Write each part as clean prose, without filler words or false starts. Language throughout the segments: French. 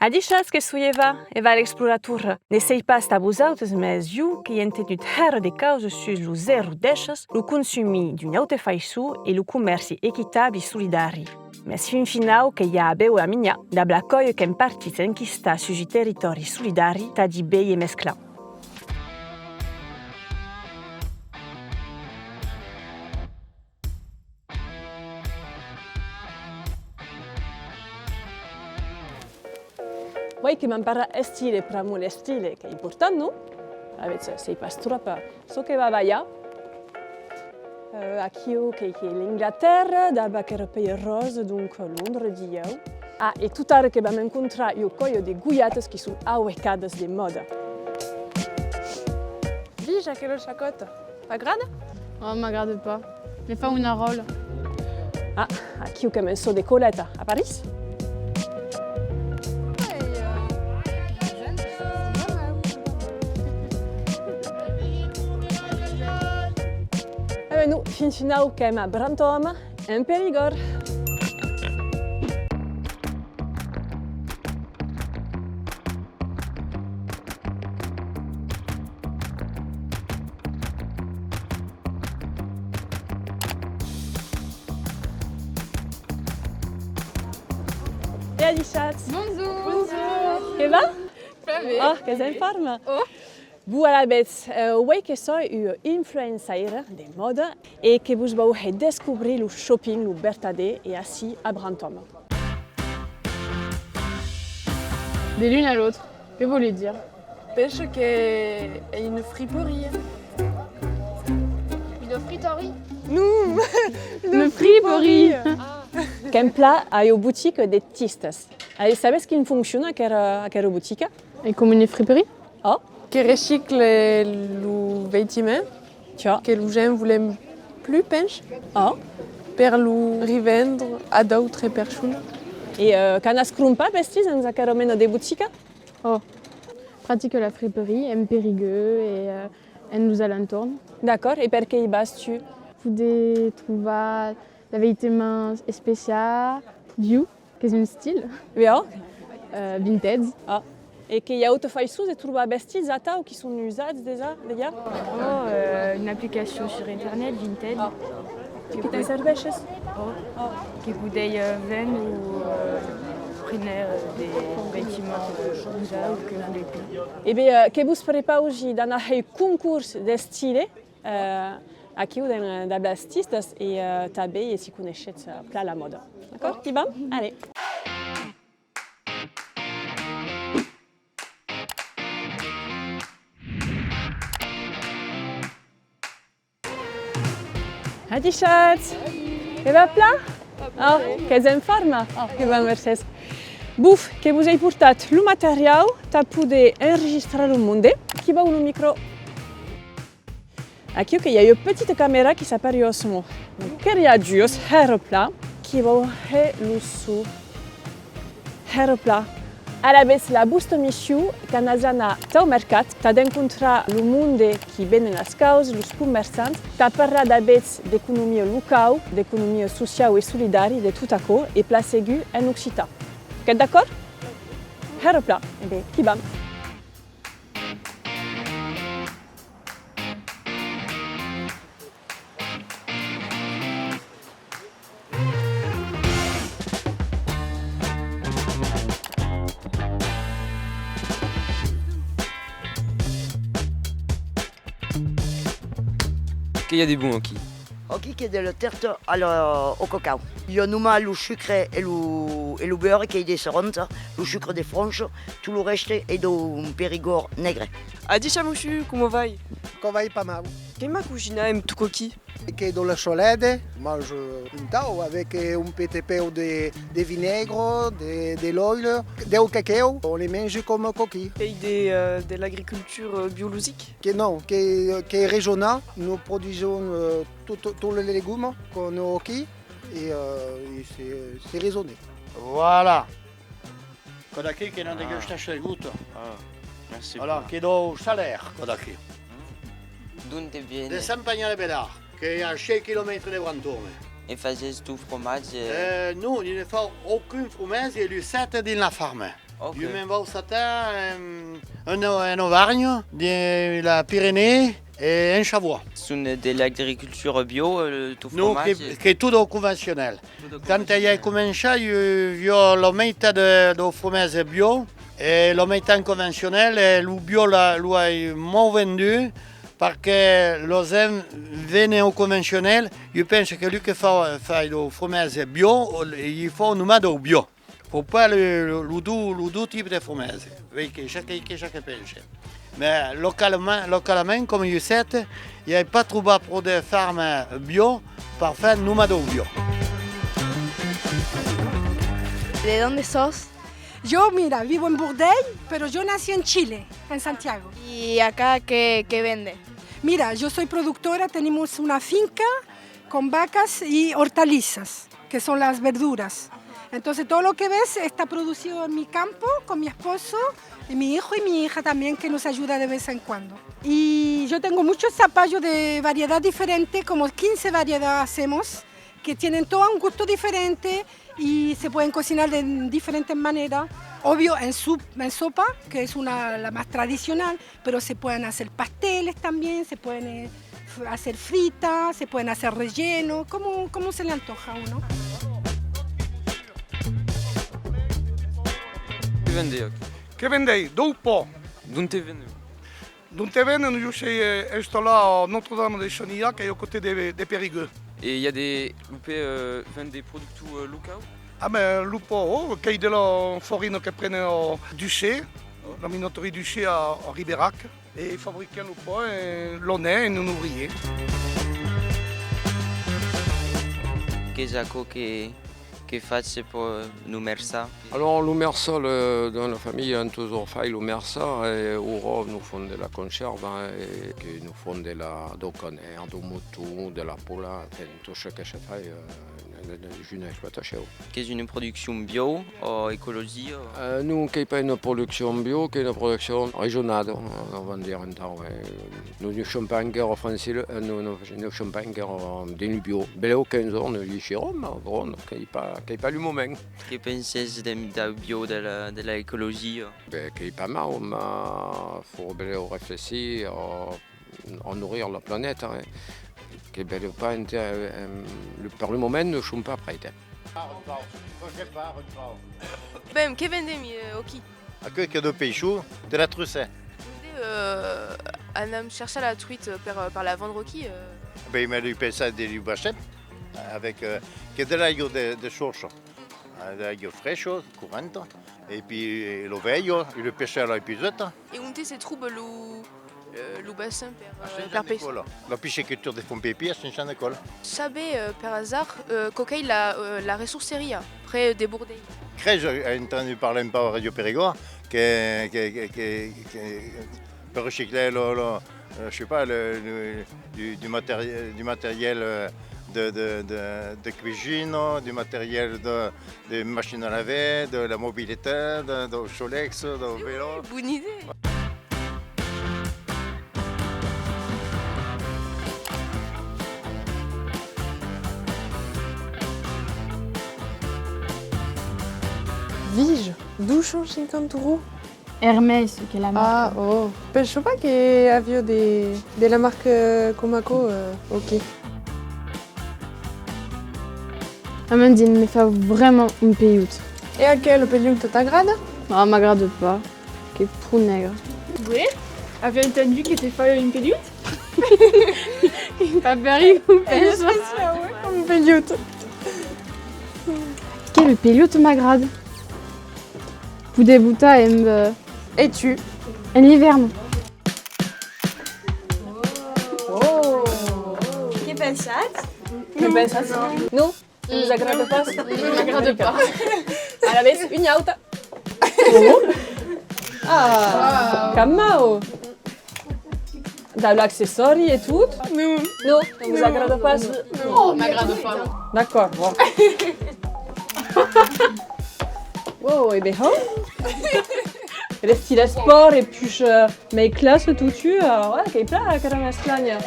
Adixas que suieva e va l'exploratur. Ne sei pas tabusautes, mes iu que ien tenut herre de causes sus lo zero deixas, lo consumi d'un aute faisu e lo commerci equitabli solidari. Mes fin finau che ia a beu a migna, da blacoio che in partit enquista sus i territori solidari ta di bei e mesclau. Voi che m'empara stile per amore stile che è importante, no? Avete sei pas troppo. So che va vaia. Aqui che è l'Inghilterra, da che era pays rose, donc Londres di io. Ah, e tutt'are che abbiamo incontrato io coio di guiates che sono auecadas di moda. Vige, quelle le chacotte? Pas grade? Oh, m'agrade pas. Mais fa una roll. Ah, aqui che mi so de coletta a Paris. E nu, fin finau che a Brantôme, en Périgord. E Adixas? Bonjour. Bonjour. Che va? Bene. Oh, che sei in forma? Oh. Voilà, voi che sono un influencer de moda e che vos vau descobrir lo shopping, lo vertade e assi a Brantôme. De l'une à l'autre. Que voulez dire? Penso che è une friperie. Une friterie. Non, Une friperie. Che in pla a o boutique de tistas. E sabes che funziona a quella boutique? Et comme une friperie? Oh, Che recicle lo vêtiment, ciao. que lo gens voulem plus, penso, Oh. per lo rivendre a d'autres personnes. E can ascrumpa vestis en quella mena de boutique? Oh. Pratique la friperie, en Périgueux et en nous alentours. D'accord, e perché i bas tu? Vous pouvez trouver la vêtement spécial, vieux, qui est un style, Veo? vintage. Ah. E che i auto fai su e truva vestis a tau che sono usati déjà? Oh, une application sur internet, Vinted, Che te servesces? qui boudeille veine ou prenait des vêtements usados ou que vous voulez plus. E beh, che vos prepara oggi da un concurs de stile aqui da Blastistas e també e si conoscete pla la moda. D'accord? Ti va? Allez. Adixats! Che va pla? Oh, che sei in forma? Oh, che va mercès. Buf, che vos hai portat lo material ta poder enregistrar le monde. Qui va un micro? Aqui que il y a une petite caméra qui s'appelle Osmo. Donc, che reagios herpla qui va le sous herpla. À la vez la busta misiu canazana tau mercat ta d'incontrar le monde qui venen las causes, los commerçants, ta parla d'abets d'economia local, d'economia sociale et solidaire de tout aco et pla segu en occitan. Qu'êtes d'accord? Herpla. Eh bien, qui va? Qu'il y a des bons hockey. Hockey che è del terzo au cacao. Io non ho lo sucre e lo beurre che è di Soronza, lo sucre di Franche, tutto il resto è di un Périgord negre. Adisha Mouchu, comment vai? Qu'on va pas mal. Che ma cucina em tu coqui? Et dans la cholade, mange un tao avec un petit peu de vinaigre, de l'huile, du cacao. On les mange comme coquilles. Pays de l'agriculture biologique. Que non, qui est régional. Nous produisons tous les légumes qu'on a acquis et c'est raisonné. Voilà. Codaki che non degustasce il gusto. Merci. Allora, chiedo salaire, Codaki. D'où te viene? De Saint-Pagnan de Bédard, che è a 6 km di Brantôme. Et faisais tout fromage. Nous, il ne faut aucun fromage et le 7 dans la ferme. Ok. Io mi avevo stata un Auvergne, la Pyrénées et un Chavois. Sono dell'agricoltura bio, il tuo Nous, formaggio? che è tutto convenzionale. Quando io ho cominciato, io la metà del fromage bio e la metà convenzionale, il bio lo hai mai venduto perché lo zen viene au convenzionale. Io penso che lui che fa il fromage bio, gli fa un numero bio. Il ne faut pas le deux types de fromage, che chaque pensa. Mais localement, comme vous savez, il n'y a pas trop de produits fermes bio para faire número bio. ¿De dónde sos? Yo, mira, vivo en Bourdeil, pero yo nací en Chile, en Santiago. ¿Y acá qué vende? Mira, yo soy productora, tenemos una finca con vacas y hortalizas, que son las verduras. Entonces todo lo que ves está producido en mi campo con mi esposo, y mi hijo y mi hija también, que nos ayuda de vez en cuando. Y yo tengo muchos zapallos de variedad diferente, como 15 variedades hacemos, que tienen todo un gusto diferente y se pueden cocinar de diferentes maneras. Obvio en sopa, que es la más tradicional, pero se pueden hacer pasteles también, se pueden hacer fritas, se pueden hacer rellenos, como se le antoja a uno. Che vendei? Dopo. D'où t'es venu? D'où t'es venu? Je suis installé à Notre-Dame de Chanillac, qui est au côté des Périgueux. Et il y a des vendent des produits locaux? Ah ben, lupo, che è della farina che prende au Duché, la minoterie Duché à Ribérac, et ils fabriquent un lupo, l'honnête et un ouvrier. Che Jaco che faccio per numersa? Alors, l'Umersa, dans la famille, on a toujours fait l'Umersa et au nous font de la conserve et qui nous font de la canard, du mouton, de la poula, tout ce que je fais une exploitation. Che è una produzione bio o ecologia? Nous, qui pas une production bio, qui est une production régionale, on va dire. Nous ne sommes pas encore français, nous ne sommes pas encore des bio. Bello 15 ans, nous diciamo, ma bon, qui pas le moment. Che pensi del bio, della ecologia? Qui est pas mal, mais il faut bien réfléchir à nourrir la planète. Hein. Che pas per il moment ne sommes pas prêts. Bem, che vendem aqui? Aqui che do peixu, de la truce. Anam chercha la truite par la vendre aqui. Ben, il m'a dit ça de l'Ubachet, avec de l'aglio de source, de l'aglio fresco, courante, et puis l'oveglio, le pêcheur à l'épisode. Et on se trouve le bassin per pesce. La pisciculture des fonds pépiers à Saint-Jean-d'École. Savez par hasard qu'auquel la ressourcerie près des Bourdeilles. Crèche, j'ai entendu parler un peu à Radio Périgord, que peut recycler je sais pas, du matériel de cuisine, du matériel de machine à laver, de la mobilité, de Solex, de vélo. Bonne idée. Vige, d'où change 50 €? Hermès, che è la marca. Ah, oh. Penso pas che abbia della marca Comaco, ok. Amandine mi fa vraiment un peiuto. E anche lo peiuto t'aggrada? No, m'aggrade pas. Che pro negro. Oui, avez entendu qu'il était fait une pelute? Pas peri un peiuto. Un peiuto. Che le peiuto m'aggrade. Pude buta E tu? en inverno. Che pensate? Che pensate? No? Non vi aggrada pas? Non m'aggrade pas. Alla vez, une auta. Ah, camao. Dall'accessori et tout? Non. Non, non vous aggrada pas? Non, m'aggrade pas. D'accord, bon. Wow, et bien, le style sport et puis je mets classe tout tu, ouais, che pla che era strana.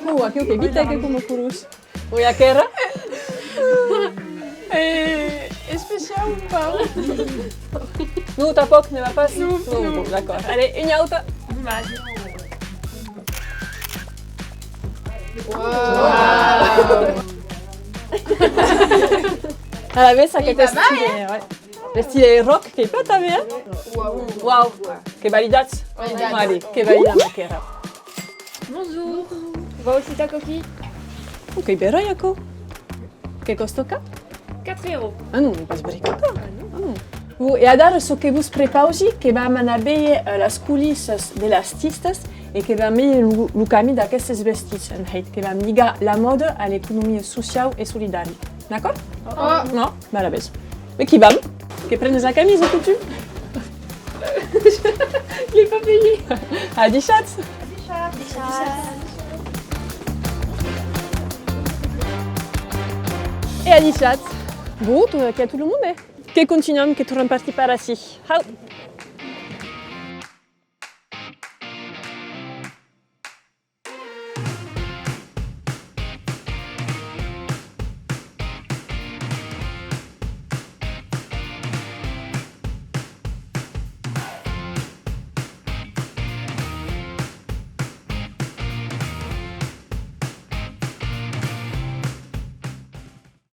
Oh, che vita che come curus. Oh, ya che era? chien ou pas? Nous, ta POC ne va pas? Non, bon, d'accord. Allez, une autre. Alla vez che te stile, le stile rock che pata bien. Wow. Che validați? Allez, che valida maquera. Bonjour. Va aussi ta coquille? Ok, bera jako. Che costo ca? 4 €. Ah non, pas bricoca. E adesso che vos prepausi che va manabeie las coulisses de las tistas e che va meie lu cami d'aquestes vestis en heit, che va liga la mode à l'économie sociale et solidaire. D'accord? Non? Bah la baisse. Mais qui va? Che prenne la camise que tu? Je l'ai pas payé. À 10 chats. Et à 10 chats. Bon, tu as tout le monde, eh? Que continuăm, que tu reparti par ici. Ciao.